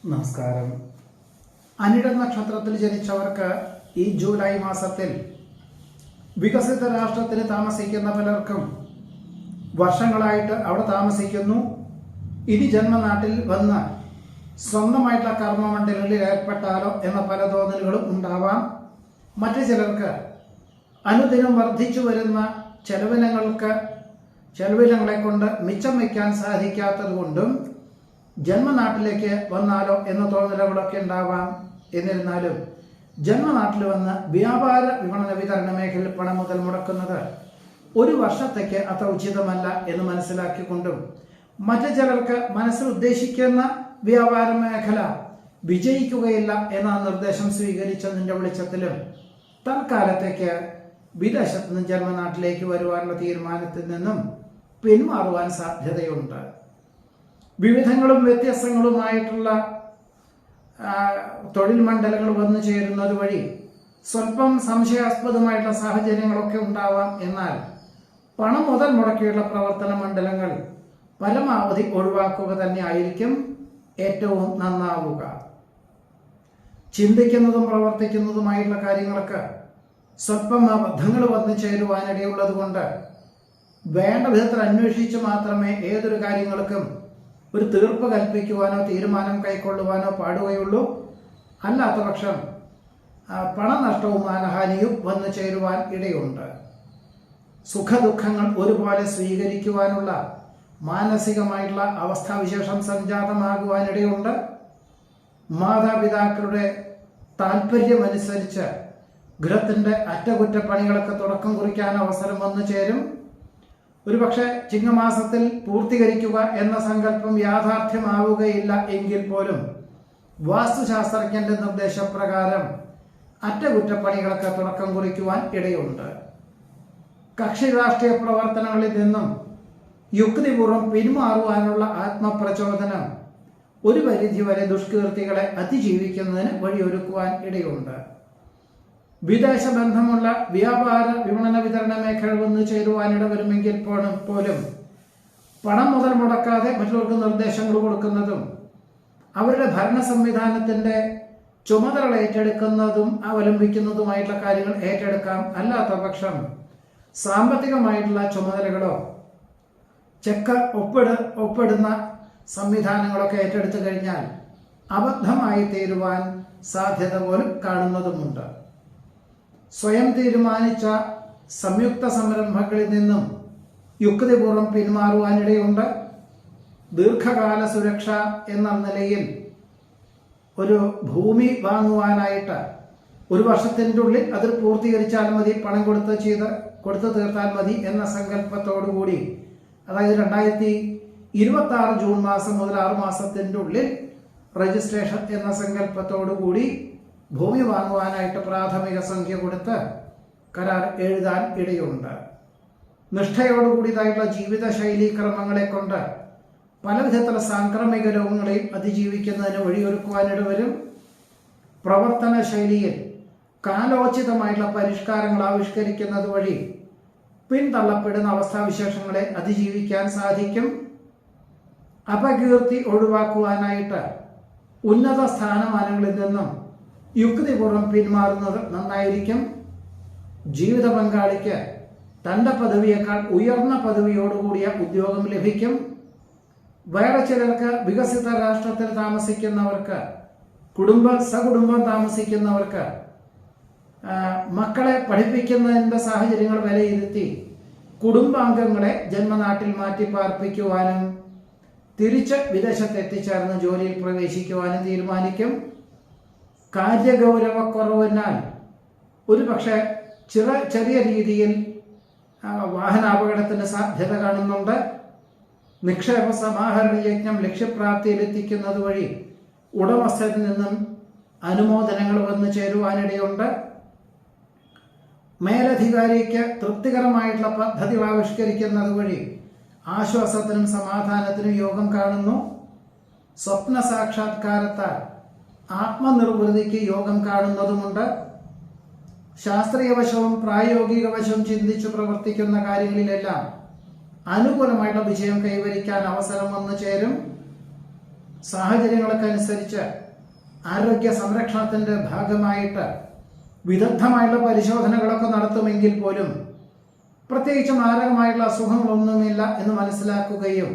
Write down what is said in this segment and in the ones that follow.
നമസ്കാരം. അനിഴ നക്ഷത്രത്തിൽ ജനിച്ചവർക്ക് ഈ ജൂലൈ മാസത്തിൽ വികസിത രാഷ്ട്രത്തിൽ താമസിക്കുന്ന പലർക്കും വർഷങ്ങളായിട്ട് അവിടെ താമസിക്കുന്നു. ഇനി ജന്മനാട്ടിൽ വന്ന് സ്വന്തമായിട്ടുള്ള കർമ്മമണ്ഡലങ്ങളിൽ ഏർപ്പെട്ടാലോ എന്ന പല തോന്നലുകളും ഉണ്ടാവാം. മറ്റു ചിലർക്ക് അനുദിനം വർദ്ധിച്ചു വരുന്ന ചെലവിനങ്ങളെ കൊണ്ട് മിച്ചം വയ്ക്കാൻ സാധിക്കാത്തത് കൊണ്ടും ജന്മനാട്ടിലേക്ക് വന്നാലോ എന്ന തോന്നലുകളൊക്കെ ഉണ്ടാവാം. എന്നിരുന്നാലും ജന്മനാട്ടിൽ വന്ന് വ്യാപാര വിപണന വിതരണ മേഖലയിൽ പണം മുതൽ മുടക്കുന്നത് ഒരു വർഷത്തേക്ക് അത്ര ഉചിതമല്ല എന്ന് മനസ്സിലാക്കിക്കൊണ്ടും മറ്റു ചിലർക്ക് മനസ്സിൽ ഉദ്ദേശിക്കുന്ന വ്യാപാര മേഖല വിജയിക്കുകയില്ല എന്ന നിർദ്ദേശം സ്വീകരിച്ചതിൻ്റെ വെളിച്ചത്തിലും തൽക്കാലത്തേക്ക് വിദേശത്ത് നിന്ന് ജന്മനാട്ടിലേക്ക് വരുവാനുള്ള തീരുമാനത്തിൽ നിന്നും പിന്മാറുവാൻ സാധ്യതയുണ്ട്. വിവിധങ്ങളും വ്യത്യസ്തങ്ങളുമായിട്ടുള്ള തൊഴിൽ മണ്ഡലങ്ങൾ വന്നു ചേരുന്നത് വഴി സ്വല്പം സംശയാസ്പദമായിട്ടുള്ള സാഹചര്യങ്ങളൊക്കെ ഉണ്ടാവാം. എന്നാൽ പണം മുതൽ മുടക്കിയുള്ള പ്രവർത്തന മണ്ഡലങ്ങൾ പരമാവധി ഒഴിവാക്കുക തന്നെ ആയിരിക്കും ഏറ്റവും നന്നാവുക. ചിന്തിക്കുന്നതും പ്രവർത്തിക്കുന്നതുമായിട്ടുള്ള കാര്യങ്ങൾക്ക് സ്വല്പം അബദ്ധങ്ങൾ വന്നു ചേരുവാനിടയുള്ളത് കൊണ്ട് വേണ്ട വിധത്തിൽ അന്വേഷിച്ച് മാത്രമേ ഏതൊരു കാര്യങ്ങൾക്കും ഒരു തീർപ്പ് കൽപ്പിക്കുവാനോ തീരുമാനം കൈക്കൊള്ളുവാനോ പാടുകയുള്ളൂ. അല്ലാത്ത പക്ഷം പണനഷ്ടവും മാനഹാനിയും വന്നു ചേരുവാൻ ഇടയുണ്ട്. സുഖദുഃഖങ്ങൾ ഒരുപോലെ സ്വീകരിക്കുവാനുള്ള മാനസികമായിട്ടുള്ള അവസ്ഥാവിശേഷം സംജാതമാകുവാനിടയുണ്ട്. മാതാപിതാക്കളുടെ താല്പര്യമനുസരിച്ച് ഗൃഹത്തിൻ്റെ അറ്റകുറ്റപ്പണികളൊക്കെ തുടക്കം കുറിക്കാൻ അവസരം വന്നു ചേരും. ഒരുപക്ഷെ ചിങ്ങമാസത്തിൽ പൂർത്തീകരിക്കുക എന്ന സങ്കല്പം യാഥാർത്ഥ്യമാവുകയില്ല എങ്കിൽ പോലും വാസ്തുശാസ്ത്രജ്ഞന്റെ നിർദ്ദേശപ്രകാരം അറ്റകുറ്റപ്പണികളൊക്കെ തുടക്കം കുറിക്കുവാൻ ഇടയുണ്ട്. കക്ഷി രാഷ്ട്രീയ പ്രവർത്തനങ്ങളിൽ നിന്നും യുക്തിപൂർവ്വം പിന്മാറുവാനുള്ള ആത്മപ്രചോദനം ഒരു പരിധിവരെ ദുഷ്കീർത്തികളെ അതിജീവിക്കുന്നതിന് വഴിയൊരുക്കുവാൻ ഇടയുണ്ട്. വിദേശ ബന്ധമുള്ള വ്യാപാര വിപണന വിതരണ മേഖല വന്നു ചേരുവാനിട വരുമെങ്കിൽ പോലും പണം മുതൽ മുടക്കാതെ മറ്റുള്ളവർക്ക് നിർദ്ദേശങ്ങൾ കൊടുക്കുന്നതും അവരുടെ ഭരണ സംവിധാനത്തിന്റെ ചുമതലകൾ ഏറ്റെടുക്കുന്നതും അവലംബിക്കുന്നതുമായിട്ടുള്ള കാര്യങ്ങൾ ഏറ്റെടുക്കാം. അല്ലാത്ത പക്ഷം സാമ്പത്തികമായിട്ടുള്ള ചുമതലകളോ ചെക്ക് ഒപ്പിടുന്ന സംവിധാനങ്ങളൊക്കെ ഏറ്റെടുത്തു കഴിഞ്ഞാൽ അബദ്ധമായി തീരുവാൻ സാധ്യത പോലും കാണുന്നതുമുണ്ട്. സ്വയം തീരുമാനിച്ച സംയുക്ത സംരംഭങ്ങളിൽ നിന്നും യുക്തിപൂർവ്വം പിന്മാറുവാനിടയുണ്ട്. ദീർഘകാല സുരക്ഷ എന്ന നിലയിൽ ഒരു ഭൂമി വാങ്ങുവാനായിട്ട് ഒരു വർഷത്തിൻ്റെ ഉള്ളിൽ അത് പൂർത്തീകരിച്ചാൽ മതി, പണം കൊടുത്ത് തീർത്താൽ മതി എന്ന സങ്കല്പത്തോടുകൂടി, അതായത് 2026 ജൂൺ മാസം മുതൽ 6 മാസത്തിൻ്റെ ഉള്ളിൽ രജിസ്ട്രേഷൻ എന്ന സങ്കല്പത്തോടുകൂടി ഭൂമി വാങ്ങുവാനായിട്ട് പ്രാഥമിക സംഖ്യ കൊടുത്ത് കരാർ എഴുതാൻ ഇടയുണ്ട്. നിഷ്ഠയോടുകൂടിയതായിട്ടുള്ള ജീവിതശൈലീ ക്രമങ്ങളെ കൊണ്ട് പല വിധത്തിലുള്ള സാംക്രമിക രോഗങ്ങളെയും അതിജീവിക്കുന്നതിന് വഴിയൊരുക്കുവാനിട വരും. പ്രവർത്തന ശൈലിയിൽ കാലോചിതമായിട്ടുള്ള പരിഷ്കാരങ്ങൾ ആവിഷ്കരിക്കുന്നത് വഴി പിന്തള്ളപ്പെടുന്ന അവസ്ഥാവിശേഷങ്ങളെ അതിജീവിക്കാൻ സാധിക്കും. അപകീർത്തി ഒഴിവാക്കുവാനായിട്ട് ഉന്നത സ്ഥാനമാനങ്ങളിൽ നിന്നും യുക്തിപൂർവ്വം പിന്മാറുന്നത് നന്നായിരിക്കും. ജീവിത പങ്കാളിക്ക് തൻ്റെ പദവിയേക്കാൾ ഉയർന്ന പദവിയോടുകൂടിയ ഉദ്യോഗം ലഭിക്കും. വേറെ ചിലർക്ക് വികസിത രാഷ്ട്രത്തിൽ താമസിക്കുന്നവർക്ക്, സകുടുംബം താമസിക്കുന്നവർക്ക് മക്കളെ പഠിപ്പിക്കുന്നതിൻ്റെ സാഹചര്യങ്ങൾ വിലയിരുത്തി കുടുംബാംഗങ്ങളെ ജന്മനാട്ടിൽ മാറ്റി പാർപ്പിക്കുവാനും തിരിച്ച് വിദേശത്ത് എത്തിച്ചേർന്ന് ജോലിയിൽ പ്രവേശിക്കുവാനും തീരുമാനിക്കും. കാര്യഗൗരവക്കുറവിനാൽ ഒരുപക്ഷെ ചെറിയ രീതിയിൽ വാഹനാപകടത്തിന് സാധ്യത കാണുന്നുണ്ട്. നിക്ഷേപ സമാഹരണ യജ്ഞം ലക്ഷ്യപ്രാപ്തിയിലെത്തിക്കുന്നത് വഴി ഉടമസ്ഥരിൽ നിന്നും അനുമോദനങ്ങൾ വന്നു ചേരുവാനിടയുണ്ട്. മേലധികാരിക്ക് തൃപ്തികരമായിട്ടുള്ള പദ്ധതി ആവിഷ്കരിക്കുന്നത് വഴി ആശ്വാസത്തിനും സമാധാനത്തിനും യോഗം കാണുന്നു. സ്വപ്ന സാക്ഷാത്കാരത്താൽ ആത്മനിർവൃതിക്ക് യോഗം കാണുന്നതുമുണ്ട്. ശാസ്ത്രീയ വശവും പ്രായോഗിക വശവും ചിന്തിച്ചു പ്രവർത്തിക്കുന്ന കാര്യങ്ങളിലെല്ലാം അനുകൂലമായിട്ടുള്ള വിജയം കൈവരിക്കാൻ അവസരം വന്നു ചേരും. സാഹചര്യങ്ങൾക്കനുസരിച്ച് ആരോഗ്യ സംരക്ഷണത്തിൻ്റെ ഭാഗമായിട്ട് വിദഗ്ധമായുള്ള പരിശോധനകളൊക്കെ നടത്തുമെങ്കിൽ പോലും പ്രത്യേകിച്ച് മാരകമായിട്ടുള്ള അസുഖങ്ങളൊന്നുമില്ല എന്ന് മനസ്സിലാക്കുകയും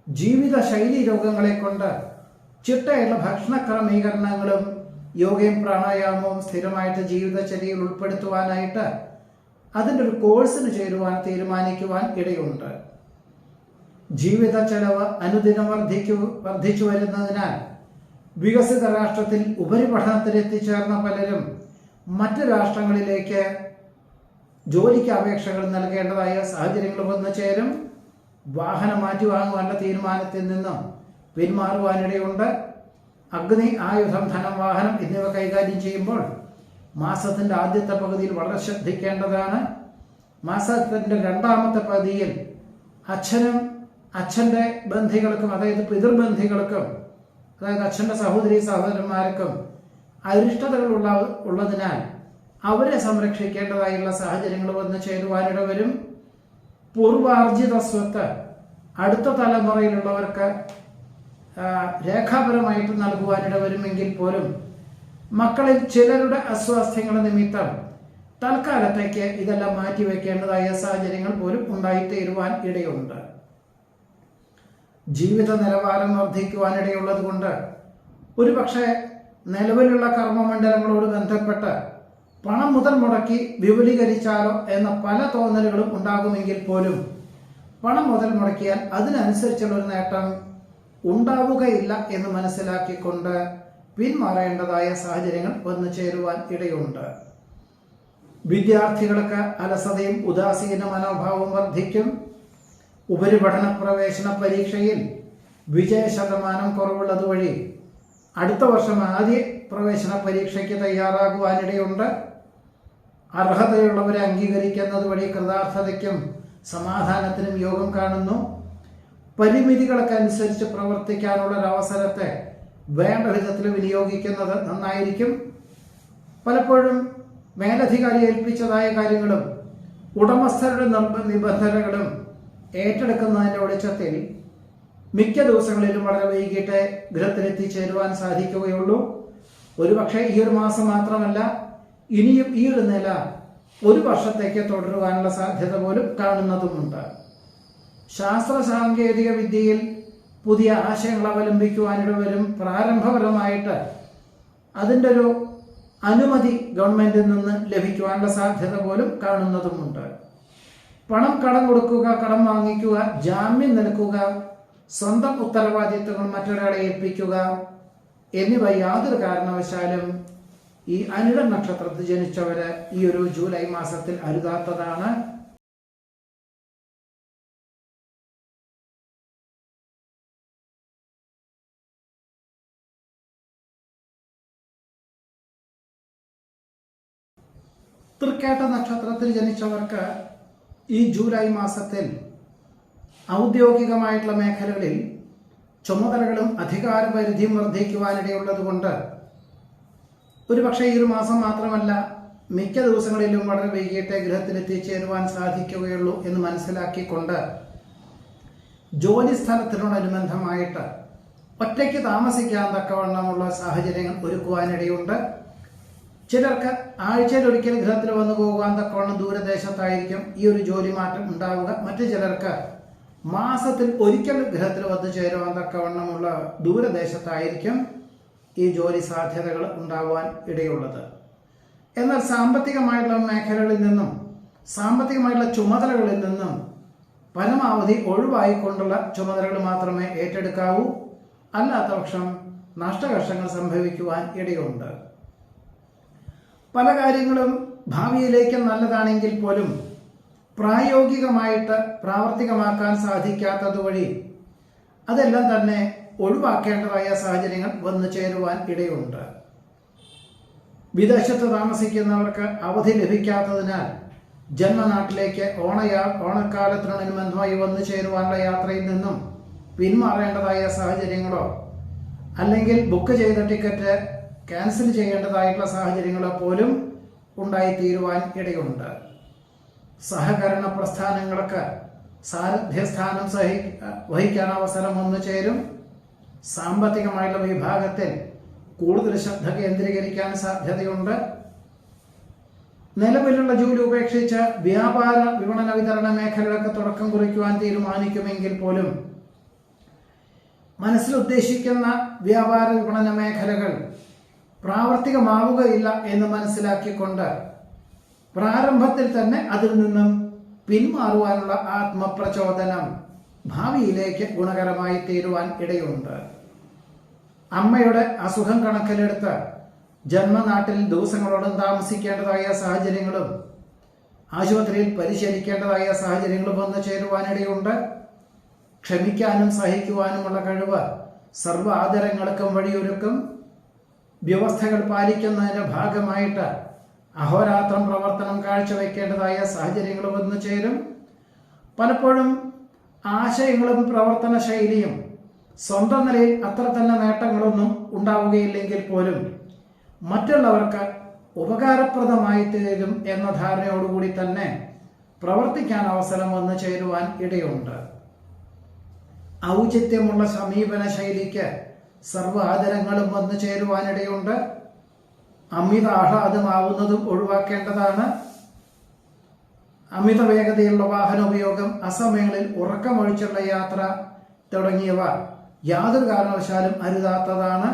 ജീവിതശൈലി രോഗങ്ങളെ കൊണ്ട് ചിട്ടയുള്ള ഭക്ഷണ ക്രമീകരണങ്ങളും യോഗയും പ്രാണായാമവും സ്ഥിരമായിട്ട് ജീവിതചര്യയിൽ ഉൾപ്പെടുത്തുവാനായിട്ട് അതിൻ്റെ ഒരു കോഴ്സിന് ചേരുവാൻ തീരുമാനിക്കുവാൻ ഇടയുണ്ട്. ജീവിത ചെലവ് അനുദിനം വർദ്ധിച്ചു വരുന്നതിനാൽ വികസിത രാഷ്ട്രത്തിൽ ഉപരിപഠനത്തിൽ എത്തിച്ചേർന്ന പലരും മറ്റ് രാഷ്ട്രങ്ങളിലേക്ക് ജോലിക്ക് അപേക്ഷകൾ നൽകേണ്ടതായ സാഹചര്യങ്ങൾ വന്നു ചേരും. വാഹനം മാറ്റി വാങ്ങുവാനുള്ള തീരുമാനത്തിൽ നിന്നും പിന്മാറുവാനിടയുണ്ട്. അഗ്നി, ആയുധം, ധനം, വാഹനം എന്നിവ കൈകാര്യം ചെയ്യുമ്പോൾ മാസത്തിൻ്റെ ആദ്യത്തെ പകുതിയിൽ വളരെ ശ്രദ്ധിക്കേണ്ടതാണ്. മാസത്തിൻ്റെ രണ്ടാമത്തെ പകുതിയിൽ അച്ഛനും അച്ഛൻ്റെ ബന്ധികൾക്കും, അതായത് പിതൃബന്ധികൾക്കും, അതായത് അച്ഛൻ്റെ സഹോദരി സഹോദരന്മാർക്കും അരിഷ്ടതകൾ ഉള്ളതിനാൽ അവരെ സംരക്ഷിക്കേണ്ടതായുള്ള സാഹചര്യങ്ങൾ വന്ന് ചേരുവാനിട വരും. പൂർവാർജിത സ്വത്ത് അടുത്ത തലമുറയിലുള്ളവർക്ക് രേഖാപരമായിട്ട് നൽകുവാനിട വരുമെങ്കിൽ പോലും മക്കളിൽ ചിലരുടെ അസ്വാസ്ഥ്യങ്ങൾ നിമിത്തം തൽക്കാലത്തേക്ക് ഇതെല്ലാം മാറ്റിവെക്കേണ്ടതായ സാഹചര്യങ്ങൾ പോലും ഉണ്ടായിത്തീരുവാൻ ഇടയുണ്ട്. ജീവിത നിലവാരം വർദ്ധിക്കുവാനിടയുള്ളത് കൊണ്ട് ഒരുപക്ഷെ നിലവിലുള്ള കർമ്മമണ്ഡലങ്ങളോട് ബന്ധപ്പെട്ട് പണം മുതൽ മുടക്കി വിപുലീകരിച്ചാലോ എന്ന പല തോന്നലുകളും ഉണ്ടാകുമെങ്കിൽ പോലും പണം മുതൽ മുടക്കിയാൽ അതിനനുസരിച്ചുള്ള ഒരു നേട്ടം ഉണ്ടാവുകയില്ല എന്ന് മനസ്സിലാക്കിക്കൊണ്ട് പിന്മാറേണ്ടതായ സാഹചര്യങ്ങൾ വന്നു ചേരുവാൻ ഇടയുണ്ട്. വിദ്യാർത്ഥികൾക്ക് അലസതയും ഉദാസീന മനോഭാവവും വർദ്ധിക്കും. ഉപരിപഠന പ്രവേശന പരീക്ഷയിൽ വിജയ ശതമാനം കുറവുള്ളത് വഴി അടുത്ത വർഷം ആദ്യ പ്രവേശന പരീക്ഷയ്ക്ക് തയ്യാറാകുവാനിടയുണ്ട്. അർഹതയുള്ളവരെ അംഗീകരിക്കുന്നത് വഴി കൃതാർത്ഥതയ്ക്കും സമാധാനത്തിനും യോഗം കാണുന്നു. പരിമിതികൾക്കനുസരിച്ച് പ്രവർത്തിക്കാനുള്ള ഒരു അവസരത്തെ വേണ്ട വിധത്തിൽ വിനിയോഗിക്കുന്നത് നന്നായിരിക്കും. പലപ്പോഴും മേലധികാരി ഏൽപ്പിച്ചതായ കാര്യങ്ങളും ഉടമസ്ഥരുടെ നിബന്ധനകളും ഏറ്റെടുക്കുന്നതിൻ്റെ വെളിച്ചത്തിൽ മിക്ക ദിവസങ്ങളിലും വളരെ വൈകിട്ട് ഗൃഹത്തിലെത്തിച്ചേരുവാൻ സാധിക്കുകയുള്ളൂ. ഒരുപക്ഷെ ഈ ഒരു മാസം മാത്രമല്ല, ഇനിയും ഈ ഒരു നില ഒരു വർഷത്തേക്ക് തുടരുവാനുള്ള സാധ്യത പോലും കാണുന്നതുമുണ്ട്. ശാസ്ത്ര സാങ്കേതിക വിദ്യയിൽ പുതിയ ആശയങ്ങൾ അവലംബിക്കുവാനിട വരും. പ്രാരംഭപരമായിട്ട് അതിൻ്റെ ഒരു അനുമതി ഗവൺമെന്റിൽ നിന്ന് ലഭിക്കുവാനുള്ള സാധ്യത പോലും കാണുന്നതുമുണ്ട്. പണം കടം കൊടുക്കുക, കടം വാങ്ങിക്കുക, ജാമ്യം നൽകുക, സ്വന്തം ഉത്തരവാദിത്വങ്ങൾ മറ്റൊരാളെ ഏൽപ്പിക്കുക എന്നിവ യാതൊരു കാരണവശാലും ഈ അനിഴ നക്ഷത്രത്തിൽ ജനിച്ചവര് ഈ ഒരു ജൂലൈ മാസത്തിൽ അരുതാത്തതാണ്. തൃക്കേട്ട നക്ഷത്രത്തിൽ ജനിച്ചവർക്ക് ഈ ജൂലൈ മാസത്തിൽ ഔദ്യോഗികമായിട്ടുള്ള മേഖലകളിൽ ചുമതലകളും അധികാരപരിധിയും വർദ്ധിക്കുവാനിടയുള്ളത് കൊണ്ട് ഒരുപക്ഷെ ഈ ഒരു മാസം മാത്രമല്ല, മിക്ക ദിവസങ്ങളിലും വളരെ വൈകിട്ട് ഗൃഹത്തിലെത്തിച്ചേരുവാൻ സാധിക്കുകയുള്ളൂ എന്ന് മനസ്സിലാക്കിക്കൊണ്ട് ജോലി സ്ഥലത്തിനോടനുബന്ധമായിട്ട് ഒറ്റയ്ക്ക് താമസിക്കാൻ തക്കവണ്ണമുള്ള സാഹചര്യങ്ങൾ ഒരുക്കുവാനിടയുണ്ട്. ചിലർക്ക് ആഴ്ചയിൽ ഒരിക്കൽ ഗൃഹത്തിൽ വന്നു പോകാൻ തക്കവണ്ണം ദൂരദേശത്തായിരിക്കും ഈ ഒരു ജോലി മാറ്റം ഉണ്ടാവുക. മറ്റു ചിലർക്ക് മാസത്തിൽ ഒരിക്കൽ ഗൃഹത്തിൽ വന്നു ചേരുവാൻ തക്കവണ്ണമുള്ള ദൂരദേശത്തായിരിക്കും ഈ ജോലി സാധ്യതകൾ ഉണ്ടാവാൻ ഇടയുള്ളത്. എന്നാൽ സാമ്പത്തികമായിട്ടുള്ള മേഖലകളിൽ നിന്നും സാമ്പത്തികമായിട്ടുള്ള ചുമതലകളിൽ നിന്നും പരമാവധി ഒഴിവായിക്കൊണ്ടുള്ള ചുമതലകൾ മാത്രമേ ഏറ്റെടുക്കാവൂ. അല്ലാത്ത പക്ഷം നഷ്ടകഷ്ടങ്ങൾ സംഭവിക്കുവാൻ ഇടയുണ്ട്. പല കാര്യങ്ങളും ഭാവിയിലേക്ക് നല്ലതാണെങ്കിൽ പോലും പ്രായോഗികമായിട്ട് പ്രാവർത്തികമാക്കാൻ സാധിക്കാത്തത് വഴി അതെല്ലാം തന്നെ ഒഴിവാക്കേണ്ടതായ സാഹചര്യങ്ങൾ വന്നു ചേരുവാൻ ഇടയുണ്ട്. വിദേശത്ത് താമസിക്കുന്നവർക്ക് അവധി ലഭിക്കാത്തതിനാൽ ജന്മനാട്ടിലേക്ക് ഓണക്കാലത്തിനോടനുബന്ധമായി വന്നു ചേരുവാനുള്ള യാത്രയിൽ നിന്നും പിന്മാറേണ്ടതായ സാഹചര്യങ്ങളോ അല്ലെങ്കിൽ ബുക്ക് ചെയ്ത ടിക്കറ്റ് ക്യാൻസൽ ചെയ്യേണ്ടതായിട്ടുള്ള സാഹചര്യങ്ങളോ പോലും ഉണ്ടായിത്തീരുവാൻ ഇടയുണ്ട്. സഹകരണ പ്രസ്ഥാനങ്ങൾക്ക് സാരഥ്യസ്ഥാനം വഹിക്കാൻ അവസരം വന്നു ചേരും. സാമ്പത്തികമായുള്ള വിഭാഗത്തിൽ കൂടുതൽ ശ്രദ്ധ കേന്ദ്രീകരിക്കാൻ സാധ്യതയുണ്ട്. നിലവിലുള്ള ജോലി ഉപേക്ഷിച്ച് വ്യാപാര വിപണന വിതരണ മേഖലകളൊക്കെ തുടക്കം കുറിക്കുവാൻ തീരുമാനിക്കുമെങ്കിൽ പോലും മനസ്സിൽ ഉദ്ദേശിക്കുന്ന വ്യാപാര വിപണന മേഖലകൾ പ്രാവർത്തികമാവുകയില്ല എന്ന് മനസ്സിലാക്കിക്കൊണ്ട് പ്രാരംഭത്തിൽ തന്നെ അതിൽ നിന്നും പിന്മാറുവാനുള്ള ആത്മപ്രചോദനം ഭാവിയിലേക്ക് ഗുണകരമായി തീരുവാൻ ഇടയുണ്ട്. അമ്മയുടെ അസുഖം കണക്കിലെടുത്ത് ജന്മനാട്ടിൽ ദിവസങ്ങളോളം താമസിക്കേണ്ടതായ സാഹചര്യങ്ങളും ആശുപത്രിയിൽ പരിശീലിക്കേണ്ടതായ സാഹചര്യങ്ങളും വന്നു ചേരുവാനിടയുണ്ട്. ക്ഷമിക്കാനും സഹിക്കുവാനുമുള്ള കഴിവ് സർവ്വ ആദരങ്ങൾക്കും വഴിയൊരുക്കും. വ്യവസ്ഥകൾ പാലിക്കുന്നതിന്റെ ഭാഗമായിട്ട് അഹോരാത്രം പ്രവർത്തനം കാഴ്ചവെക്കേണ്ടതായ സാഹചര്യങ്ങൾ വന്നു ചേരും. പലപ്പോഴും ആശയങ്ങളും പ്രവർത്തന ശൈലിയും സ്വന്തം നിലയിൽ അത്ര തന്നെ നേട്ടങ്ങളൊന്നും ഉണ്ടാവുകയില്ലെങ്കിൽ പോലും മറ്റുള്ളവർക്ക് ഉപകാരപ്രദമായി തീരും എന്ന ധാരണയോടുകൂടി തന്നെ പ്രവർത്തിക്കാൻ അവസരം വന്നു ചേരുവാൻ ഇടയുണ്ട്. ഔചിത്യമുള്ള സമീപന ശൈലിക്ക് സർവ്വ ആദരങ്ങളും വന്നു ചേരുവാനിടയുണ്ട്. അമിത ആഹ്ലാദമാവുന്നതും ഒഴിവാക്കേണ്ടതാണ്. അമിത വേഗതയുള്ള വാഹനോപയോഗം, അസമയങ്ങളിൽ ഉറക്കമൊഴിച്ചുള്ള യാത്ര തുടങ്ങിയവ യാതൊരു കാരണവശാലും അരുതാത്തതാണ്.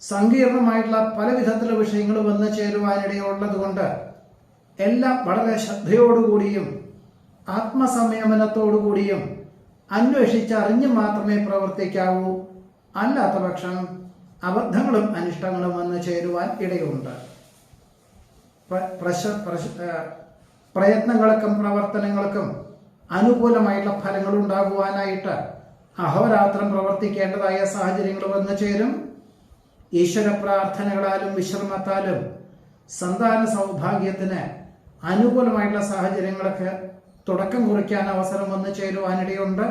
സങ്കീർണമായിട്ടുള്ള പല വിധത്തിലുള്ള വിഷയങ്ങൾ വന്നു ചേരുവാനിടയുള്ളത് കൊണ്ട് എല്ലാം വളരെ ശ്രദ്ധയോടുകൂടിയും ആത്മസംയമനത്തോടുകൂടിയും അന്വേഷിച്ചറിഞ്ഞ് മാത്രമേ പ്രവർത്തിക്കാവൂ. അല്ലാത്ത പക്ഷം അബദ്ധങ്ങളും അനിഷ്ടങ്ങളും വന്നു ചേരുവാൻ ഇടയുണ്ട്. പ്രയത്നങ്ങൾക്കും പ്രവർത്തനങ്ങൾക്കും അനുകൂലമായിട്ടുള്ള ഫലങ്ങൾ ഉണ്ടാകുവാനായിട്ട് അഹോരാത്രം പ്രവർത്തിക്കേണ്ടതായ സാഹചര്യങ്ങൾ വന്നു ചേരും. ഈശ്വര പ്രാർത്ഥനകളാലും വിശ്രമത്താലും സന്താന സൗഭാഗ്യത്തിന് അനുകൂലമായിട്ടുള്ള സാഹചര്യങ്ങൾക്ക് തുടക്കം കുറിക്കാൻ അവസരം വന്നു ചേരുവാനിടയുണ്ട്.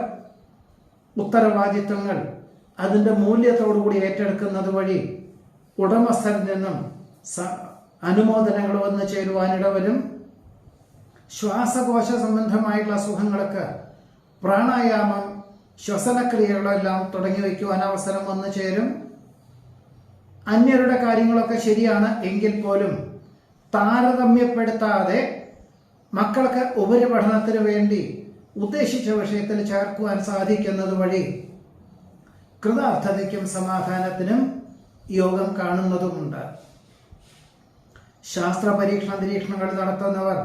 ഉത്തരവാദിത്വങ്ങൾ അതിൻ്റെ മൂല്യത്തോടുകൂടി ഏറ്റെടുക്കുന്നത് വഴി ഉടമസ്ഥരിൽ നിന്നും അനുമോദനങ്ങൾ വന്നു ചേരുവാനിടവരും. ശ്വാസകോശ സംബന്ധമായിട്ടുള്ള അസുഖങ്ങൾക്ക് പ്രാണായാമം, ശ്വസനക്രിയകളെല്ലാം തുടങ്ങി വയ്ക്കുവാൻ അവസരം വന്നു ചേരും. അന്യരുടെ കാര്യങ്ങളൊക്കെ ശരിയാണ് എങ്കിൽ പോലും താരതമ്യപ്പെടുത്താതെ മക്കൾക്ക് ഉപരിപഠനത്തിന് വേണ്ടി ഉദ്ദേശിച്ച വിഷയത്തിൽ ചേർക്കുവാൻ സാധിക്കുന്നത് വഴി കൃതാർത്ഥതയ്ക്കും സമാധാനത്തിനും യോഗം കാണുന്നതുമുണ്ട്. ശാസ്ത്ര പരീക്ഷണ നിരീക്ഷണങ്ങൾ നടത്തുന്നവർ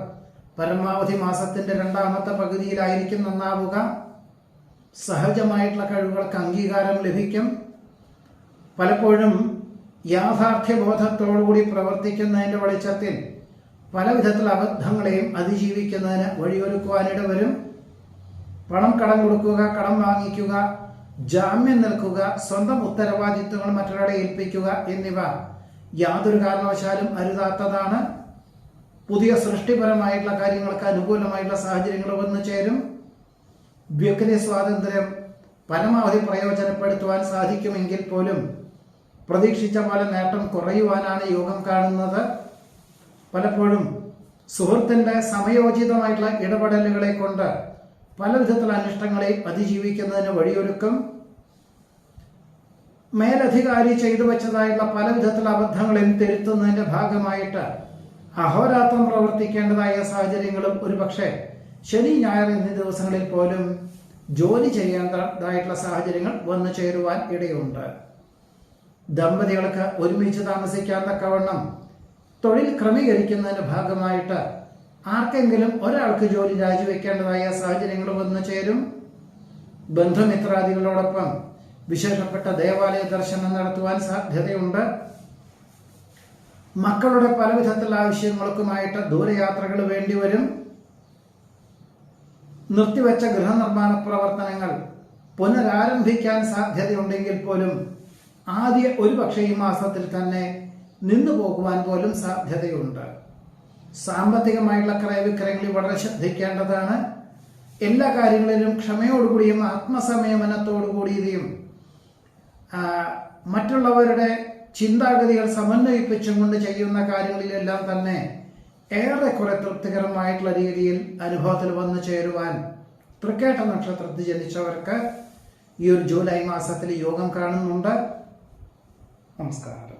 പരമാവധി മാസത്തിന്റെ രണ്ടാമത്തെ പകുതിയിലായിരിക്കും നന്നാവുക. സഹജമായിട്ടുള്ള കഴിവുകൾക്ക് അംഗീകാരം ലഭിക്കും. പലപ്പോഴും യാഥാർത്ഥ്യബോധത്തോടുകൂടി പ്രവർത്തിക്കുന്നതിന്റെ വെളിച്ചത്തിൽ പല വിധത്തിലുള്ള അബദ്ധങ്ങളെയും അതിജീവിക്കുന്നതിന് വഴിയൊരുക്കുവാനിട വരും. പണം കടം കൊടുക്കുക, കടം വാങ്ങിക്കുക, ജാമ്യം നിൽക്കുക, സ്വന്തം ഉത്തരവാദിത്വങ്ങൾ മറ്റൊരാളെ ഏൽപ്പിക്കുക എന്നിവ യാതൊരു കാരണവശാലും അരുതാത്തതാണ്. പുതിയ സൃഷ്ടിപരമായിട്ടുള്ള കാര്യങ്ങൾക്ക് അനുകൂലമായിട്ടുള്ള സാഹചര്യങ്ങൾ വന്നു ചേരും. വ്യക്തി സ്വാതന്ത്ര്യം പരമാവധി പ്രയോജനപ്പെടുത്തുവാൻ സാധിക്കുമെങ്കിൽ പോലും പ്രതീക്ഷിച്ച പോലെ നേട്ടം കുറയുവാനാണ് യോഗം കാണുന്നത്. പലപ്പോഴും സുഹൃത്തിന്റെ സമയോചിതമായിട്ടുള്ള ഇടപെടലുകളെ കൊണ്ട് പല വിധത്തിലുള്ള അനിഷ്ടങ്ങളെ അതിജീവിക്കുന്നതിന് വഴിയൊരുക്കും. മേലധികാരി ചെയ്തു വെച്ചതായിട്ടുള്ള പല വിധത്തിലുള്ള അബദ്ധങ്ങളെയും തിരുത്തുന്നതിന്റെ ഭാഗമായിട്ട് അഹോരാത്രം പ്രവർത്തിക്കേണ്ടതായ സാഹചര്യങ്ങളും ഒരുപക്ഷെ ശനി, ഞായർ എന്നീ ദിവസങ്ങളിൽ പോലും ജോലി ചെയ്യേണ്ടതായിട്ടുള്ള സാഹചര്യങ്ങൾ വന്നു ചേരുവാൻ ഇടയുണ്ട്. ദമ്പതികൾക്ക് ഒരുമിച്ച് താമസിക്കാൻ തക്കവണ്ണം തൊഴിൽ ക്രമീകരിക്കുന്നതിന്റെ ഭാഗമായിട്ട് ആർക്കെങ്കിലും ഒരാൾക്ക് ജോലി രാജിവെക്കേണ്ടതായ സാഹചര്യങ്ങൾ വന്നു ചേരും. ബന്ധുമിത്രാദികളോടൊപ്പം വിശേഷപ്പെട്ട ദേവാലയ ദർശനം നടത്തുവാൻ സാധ്യതയുണ്ട്. മക്കളുടെ പല വിധത്തിലുള്ള ആവശ്യങ്ങൾക്കുമായിട്ട് ദൂരയാത്രകൾ വേണ്ടിവരും. നിർത്തിവെച്ച ഗൃഹനിർമ്മാണ പ്രവർത്തനങ്ങൾ പുനരാരംഭിക്കാൻ സാധ്യതയുണ്ടെങ്കിൽ പോലും ആദ്യ ഒരുപക്ഷെ ഈ മാസത്തിൽ തന്നെ നിന്നു പോകുവാൻ പോലും സാധ്യതയുണ്ട്. സാമ്പത്തികമായിട്ടുള്ള ക്രയവിക്രയങ്ങളിൽ വളരെ ശ്രദ്ധിക്കേണ്ടതാണ്. എല്ലാ കാര്യങ്ങളിലും ക്ഷമയോടുകൂടിയും ആത്മസംയമനത്തോടുകൂടിയും മറ്റുള്ളവരുടെ ചിന്താഗതികൾ സമന്വയിപ്പിച്ചും കൊണ്ട് ചെയ്യുന്ന കാര്യങ്ങളിലെല്ലാം തന്നെ ഏറെക്കുറെ തൃപ്തികരമായിട്ടുള്ള രീതിയിൽ അനുഭവത്തിൽ വന്നു ചേരുവാൻ തൃക്കേട്ട നക്ഷത്രത്തിൽ ജനിച്ചവർക്ക് ഈ ഒരു ജൂലൈ മാസത്തിൽ യോഗം കാണുന്നുണ്ട്. നമസ്കാരം.